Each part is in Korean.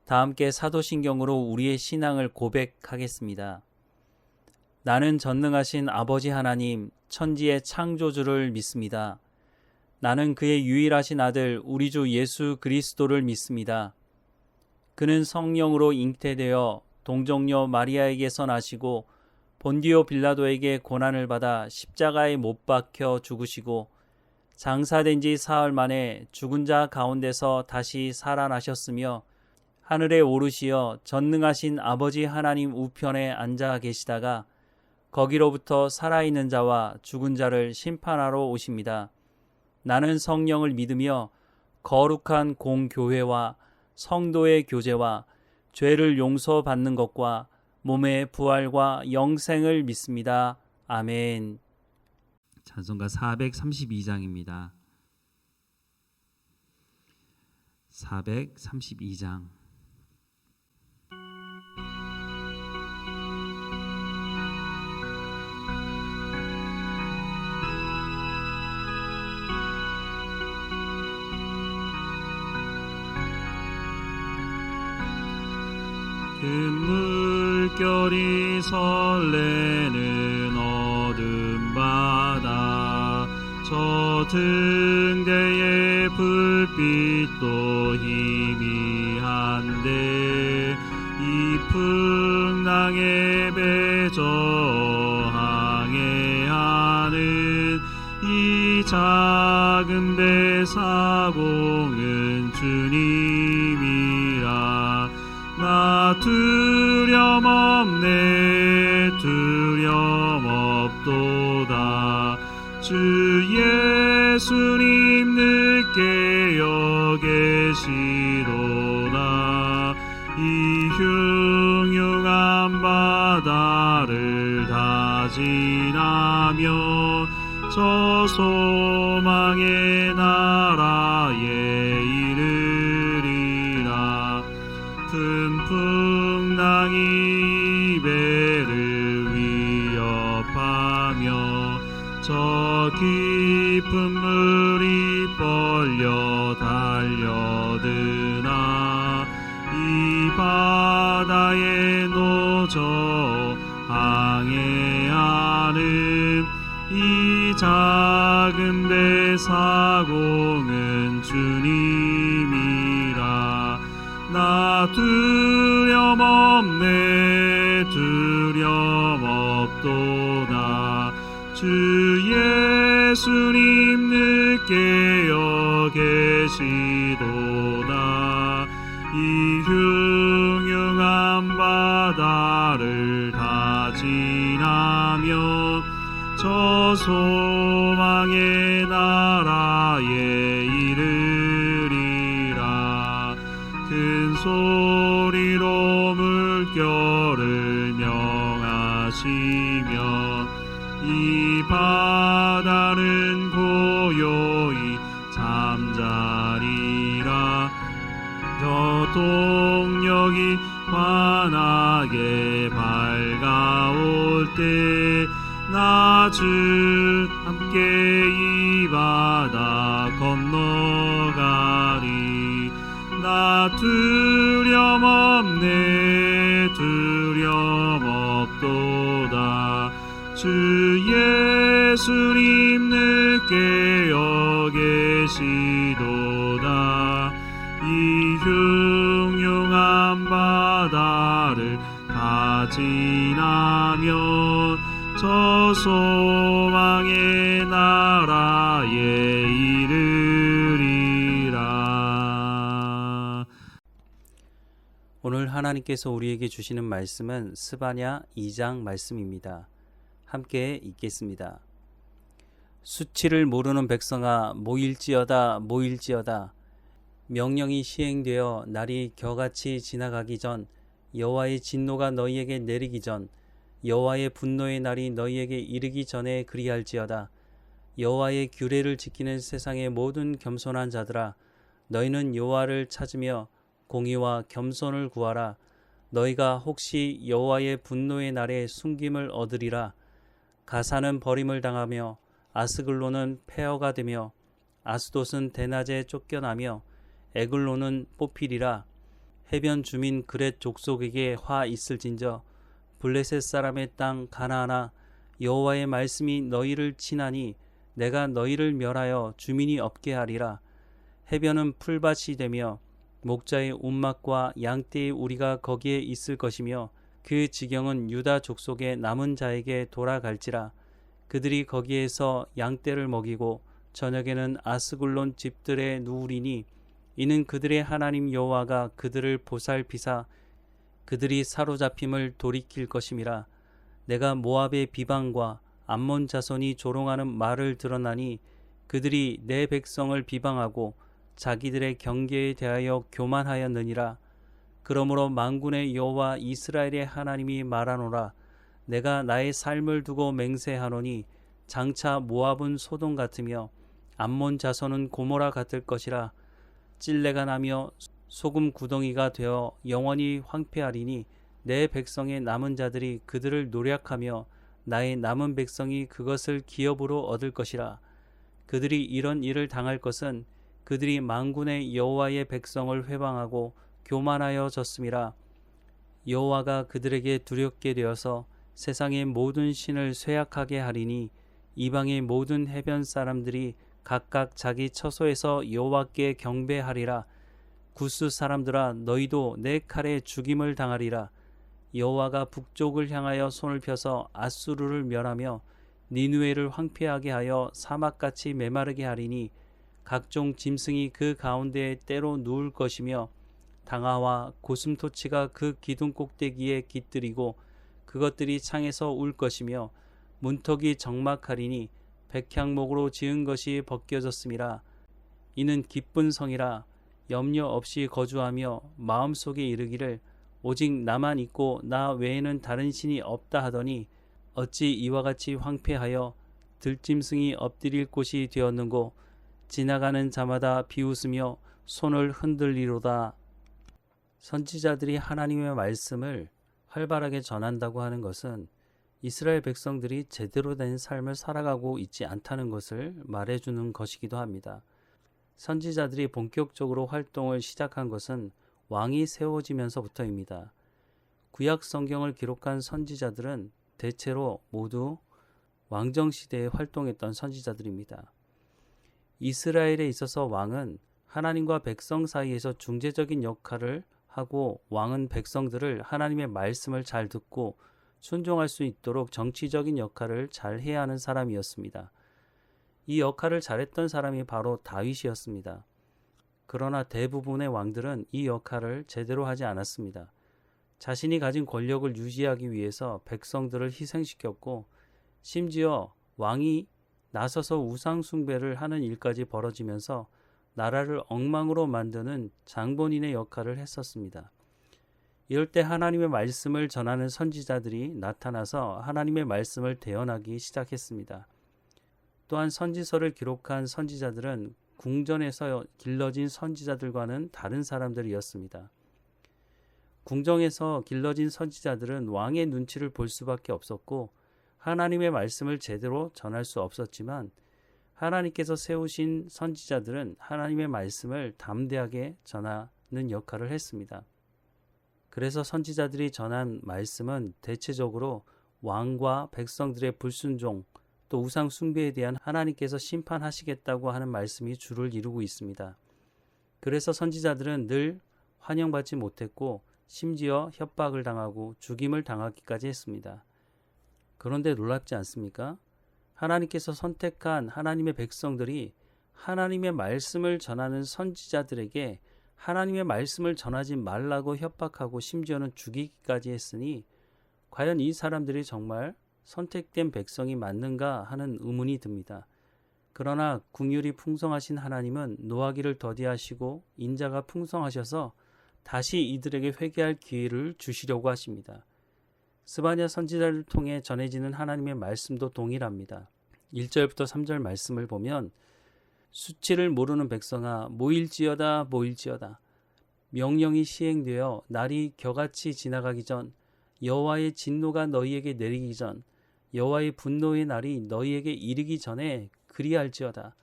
다 함께 사도신경으로 우리의 신앙을 고백하겠습니다. 나는 전능하신 아버지 하나님, 천지의 창조주를 믿습니다. 나는 그의 유일하신 아들 우리 주 예수 그리스도를 믿습니다. 그는 성령으로 잉태되어 동정녀 마리아에게서 나시고 본디오 빌라도에게 고난을 받아 십자가에 못 박혀 죽으시고 장사된 지 사흘 만에 죽은 자 가운데서 다시 살아나셨으며 하늘에 오르시어 전능하신 아버지 하나님 우편에 앉아 계시다가 거기로부터 살아있는 자와 죽은 자를 심판하러 오십니다. 나는 성령을 믿으며 거룩한 공교회와 성도의 교제와 죄를 용서받는 것과 몸의 부활과 영생을 믿습니다. 아멘. 찬송가 432장입니다. 432장. 큰 물결이 설레는 어둠 바다 저 등대의 불빛도 희미한데 이 풍랑에 배저 항해하는 이 작은 배 사공은 주님이라 나 두려움없네 두려움없도다 주 예수님 늦게 여기시도다 이 흉흉한 바다를 다 지나며 저 소망의 나라에 이르리라 큰 풍랑이 배를 위협하며 저 깊은 물이 벌려 달려드나 이 바다에 노저 항해하는 이 작은 배 사공은 주님이라 나 두려움없네 두려움없도다 주 예수님 늦게 여기시도다 이 흉흉한 바다를 다 지나며 저 소망의 나라에 이르리라 큰 소리로 물결을 명하시며 이 바다는 고요히 잠자리라 저 동력이 환하게 밝아올 때 나 주 함께 이 바다 건너가리 나 두려움없네 두려움없도다 주 예수님 늦게 여기시도다 이 흉흉한 바다를 다 지나며 저 소망의 나라에 이르리라. 오늘 하나님께서 우리에게 주시는 말씀은 스바냐 2장 말씀입니다. 함께 읽겠습니다. 수치를 모르는 백성아 모일지어다 모일지어다 명령이 시행되어 날이 겨같이 지나가기 전 여호와의 진노가 너희에게 내리기 전 여호와의 분노의 날이 너희에게 이르기 전에 그리할지어다. 여호와의 규례를 지키는 세상의 모든 겸손한 자들아 너희는 여호와를 찾으며 공의와 겸손을 구하라. 너희가 혹시 여호와의 분노의 날에 숨김을 얻으리라. 가사는 버림을 당하며 아스글론은 폐허가 되며 아스돗은 대낮에 쫓겨나며 에글론은 뽑히리라. 해변 주민 그렛 족속에게 화 있을진저 블레셋 사람의 땅 가나안아 여호와의 말씀이 너희를 치나니 내가 너희를 멸하여 주민이 없게 하리라. 해변은 풀밭이 되며 목자의 움막과 양떼의 우리가 거기에 있을 것이며 그 지경은 유다 족속의 남은 자에게 돌아갈지라. 그들이 거기에서 양떼를 먹이고 저녁에는 아스글론 집들에 누우리니 이는 그들의 하나님 여호와가 그들을 보살피사 그들이 사로잡힘을 돌이킬 것임이라. 내가 모압의 비방과 암몬 자손이 조롱하는 말을 들었나니 그들이 내 백성을 비방하고 자기들의 경계에 대하여 교만하였느니라. 그러므로 만군의 여호와 이스라엘의 하나님이 말하노라. 내가 나의 삶을 두고 맹세하노니 장차 모압은 소돔 같으며 암몬 자손은 고모라 같을 것이라. 찔레가 나며 소금 구덩이가 되어 영원히 황폐하리니 내 백성의 남은 자들이 그들을 노략하며 나의 남은 백성이 그것을 기업으로 얻을 것이라. 그들이 이런 일을 당할 것은 그들이 만군의 여호와의 백성을 회방하고 교만하여 졌음이라. 여호와가 그들에게 두렵게 되어서 세상의 모든 신을 쇠약하게 하리니 이방의 모든 해변 사람들이 각각 자기 처소에서 여호와께 경배하리라. 구스 사람들아 너희도 내 칼에 죽임을 당하리라. 여호와가 북쪽을 향하여 손을 펴서 아수르를 멸하며 니느웨를 황폐하게 하여 사막같이 메마르게 하리니 각종 짐승이 그 가운데에 때로 누울 것이며 당아와 고슴도치가 그 기둥 꼭대기에 깃들이고 그것들이 창에서 울 것이며 문턱이 적막하리니 백향목으로 지은 것이 벗겨졌음이라. 이는 기쁜 성이라. 염려 없이 거주하며 마음속에 이르기를 오직 나만 있고 나 외에는 다른 신이 없다 하더니 어찌 이와 같이 황폐하여 들짐승이 엎드릴 곳이 되었는고. 지나가는 자마다 비웃으며 손을 흔들리로다. 선지자들이 하나님의 말씀을 활발하게 전한다고 하는 것은 이스라엘 백성들이 제대로 된 삶을 살아가고 있지 않다는 것을 말해주는 것이기도 합니다. 선지자들이 본격적으로 활동을 시작한 것은 왕이 세워지면서부터입니다. 구약 성경을 기록한 선지자들은 대체로 모두 왕정시대에 활동했던 선지자들입니다. 이스라엘에 있어서 왕은 하나님과 백성 사이에서 중재적인 역할을 하고 왕은 백성들을 하나님의 말씀을 잘 듣고 순종할 수 있도록 정치적인 역할을 잘 해야 하는 사람이었습니다. 이 역할을 잘했던 사람이 바로 다윗이었습니다. 그러나 대부분의 왕들은 이 역할을 제대로 하지 않았습니다. 자신이 가진 권력을 유지하기 위해서 백성들을 희생시켰고 심지어 왕이 나서서 우상 숭배를 하는 일까지 벌어지면서 나라를 엉망으로 만드는 장본인의 역할을 했었습니다. 이럴 때 하나님의 말씀을 전하는 선지자들이 나타나서 하나님의 말씀을 대언하기 시작했습니다. 또한 선지서를 기록한 선지자들은 궁전에서 길러진 선지자들과는 다른 사람들이었습니다. 궁정에서 길러진 선지자들은 왕의 눈치를 볼 수밖에 없었고 하나님의 말씀을 제대로 전할 수 없었지만 하나님께서 세우신 선지자들은 하나님의 말씀을 담대하게 전하는 역할을 했습니다. 그래서 선지자들이 전한 말씀은 대체적으로 왕과 백성들의 불순종 또 우상 숭배에 대한 하나님께서 심판하시겠다고 하는 말씀이 주를 이루고 있습니다. 그래서 선지자들은 늘 환영받지 못했고 심지어 협박을 당하고 죽임을 당하기까지 했습니다. 그런데 놀랍지 않습니까? 하나님께서 선택한 하나님의 백성들이 하나님의 말씀을 전하는 선지자들에게 하나님의 말씀을 전하지 말라고 협박하고 심지어는 죽이기까지 했으니 과연 이 사람들이 정말 선택된 백성이 맞는가 하는 의문이 듭니다. 그러나 긍휼이 풍성하신 하나님은 노하기를 더디하시고 인자가 풍성하셔서 다시 이들에게 회개할 기회를 주시려고 하십니다. 스바냐 선지자를 통해 전해지는 하나님의 말씀도 동일합니다. 1절부터 3절 말씀을 보면 수치를 모르는 백성아 모일지어다 모일지어다. 명령이 시행되어 날이 겨같이 지나가기 전 여호와의 진노가 너희에게 내리기 전 여호와의 분노의 날이 너희에게 이르기 전에 그리할지어다.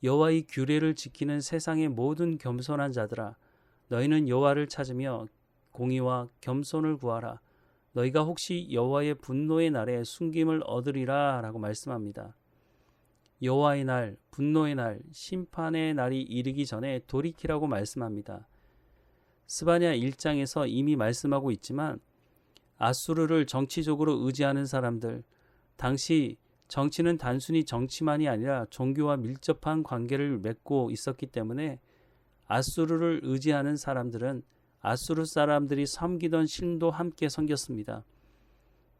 여호와의 규례를 지키는 세상의 모든 겸손한 자들아 너희는 여호와를 찾으며 공의와 겸손을 구하라. 너희가 혹시 여호와의 분노의 날에 숨김을 얻으리라 라고 말씀합니다. 여호와의 날, 분노의 날, 심판의 날이 이르기 전에 돌이키라고 말씀합니다. 스바냐 1장에서 이미 말씀하고 있지만 아수르를 정치적으로 의지하는 사람들, 당시 정치는 단순히 정치만이 아니라 종교와 밀접한 관계를 맺고 있었기 때문에 아수르를 의지하는 사람들은 아수르 사람들이 섬기던 신도 함께 섬겼습니다.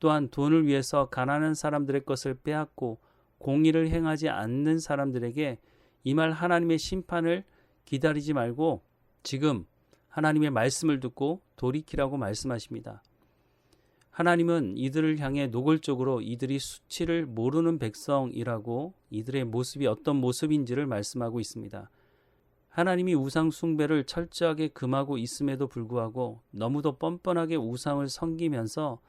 또한 돈을 위해서 가난한 사람들의 것을 빼앗고 공의를 행하지 않는 사람들에게 임할 하나님의 심판을 기다리지 말고 지금 하나님의 말씀을 듣고 돌이키라고 말씀하십니다. 하나님은 이들을 향해 노골적으로 이들이 수치를 모르는 백성이라고 이들의 모습이 어떤 모습인지를 말씀하고 있습니다. 하나님이 우상 숭배를 철저하게 금하고 있음에도 불구하고 너무도 뻔뻔하게 우상을 섬기면서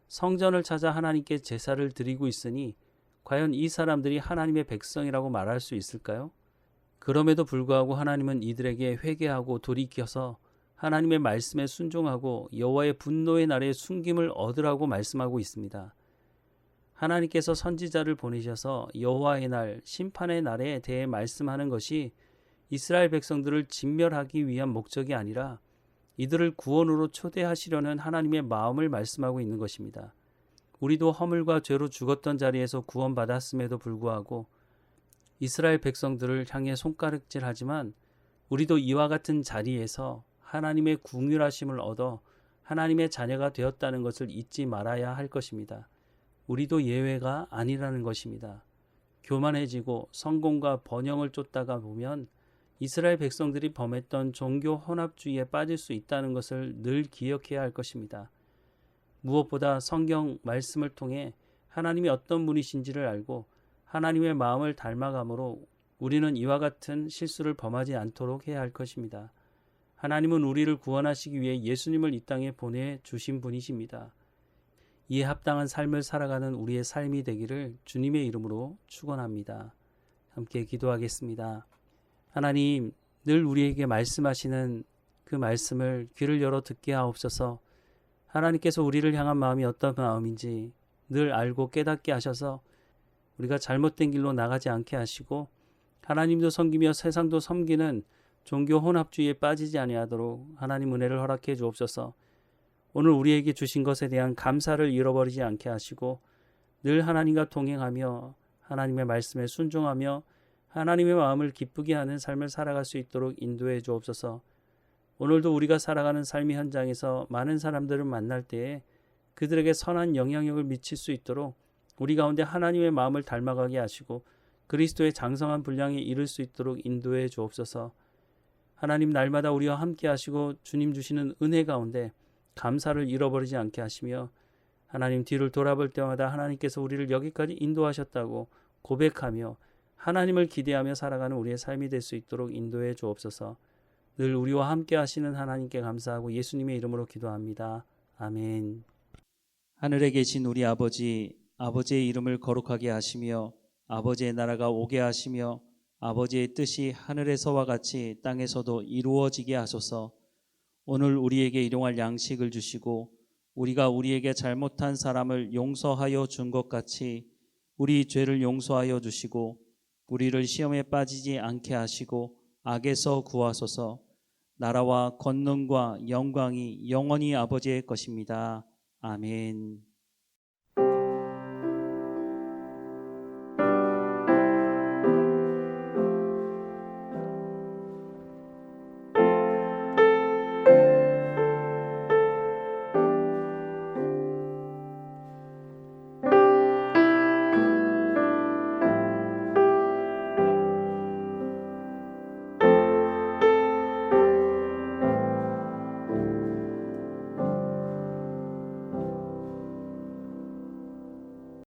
성전을 찾아 하나님께 제사를 드리고 있으니 과연 이 사람들이 하나님의 백성이라고 말할 수 있을까요? 그럼에도 불구하고 하나님은 이들에게 회개하고 돌이켜서 하나님의 말씀에 순종하고 여호와의 분노의 날에 숨김을 얻으라고 말씀하고 있습니다. 하나님께서 선지자를 보내셔서 여호와의 날, 심판의 날에 대해 말씀하는 것이 이스라엘 백성들을 진멸하기 위한 목적이 아니라 이들을 구원으로 초대하시려는 하나님의 마음을 말씀하고 있는 것입니다. 우리도 허물과 죄로 죽었던 자리에서 구원받았음에도 불구하고 이스라엘 백성들을 향해 손가락질하지만 우리도 이와 같은 자리에서 하나님의 긍휼하심을 얻어 하나님의 자녀가 되었다는 것을 잊지 말아야 할 것입니다. 우리도 예외가 아니라는 것입니다. 교만해지고 성공과 번영을 쫓다가 보면 이스라엘 백성들이 범했던 종교 혼합주의에 빠질 수 있다는 것을 늘 기억해야 할 것입니다. 무엇보다 성경 말씀을 통해 하나님이 어떤 분이신지를 알고 하나님의 마음을 닮아감으로 우리는 이와 같은 실수를 범하지 않도록 해야 할 것입니다. 하나님은 우리를 구원하시기 위해 예수님을 이 땅에 보내주신 분이십니다. 이에 합당한 삶을 살아가는 우리의 삶이 되기를 주님의 이름으로 축원합니다. 함께 기도하겠습니다. 하나님, 늘 우리에게 말씀하시는 그 말씀을 귀를 열어 듣게 하옵소서. 하나님께서 우리를 향한 마음이 어떤 마음인지 늘 알고 깨닫게 하셔서 우리가 잘못된 길로 나가지 않게 하시고 하나님도 섬기며 세상도 섬기는 종교 혼합주의에 빠지지 아니하도록 하나님 은혜를 허락해 주옵소서. 오늘 우리에게 주신 것에 대한 감사를 잃어버리지 않게 하시고 늘 하나님과 동행하며 하나님의 말씀에 순종하며 하나님의 마음을 기쁘게 하는 삶을 살아갈 수 있도록 인도해 주옵소서. 오늘도 우리가 살아가는 삶의 현장에서 많은 사람들을 만날 때에 그들에게 선한 영향력을 미칠 수 있도록 우리 가운데 하나님의 마음을 닮아가게 하시고 그리스도의 장성한 분량에 이를 수 있도록 인도해 주옵소서. 하나님, 날마다 우리와 함께 하시고 주님 주시는 은혜 가운데 감사를 잃어버리지 않게 하시며 하나님 뒤를 돌아볼 때마다 하나님께서 우리를 여기까지 인도하셨다고 고백하며 하나님을 기대하며 살아가는 우리의 삶이 될 수 있도록 인도해 주옵소서. 늘 우리와 함께 하시는 하나님께 감사하고 예수님의 이름으로 기도합니다. 아멘. 하늘에 계신 우리 아버지, 아버지의 이름을 거룩하게 하시며 아버지의 나라가 오게 하시며 아버지의 뜻이 하늘에서와 같이 땅에서도 이루어지게 하소서. 오늘 우리에게 일용할 양식을 주시고 우리가 우리에게 잘못한 사람을 용서하여 준 것 같이 우리 죄를 용서하여 주시고 우리를 시험에 빠지지 않게 하시고 악에서 구하소서. 나라와 권능과 영광이 영원히 아버지의 것입니다. 아멘.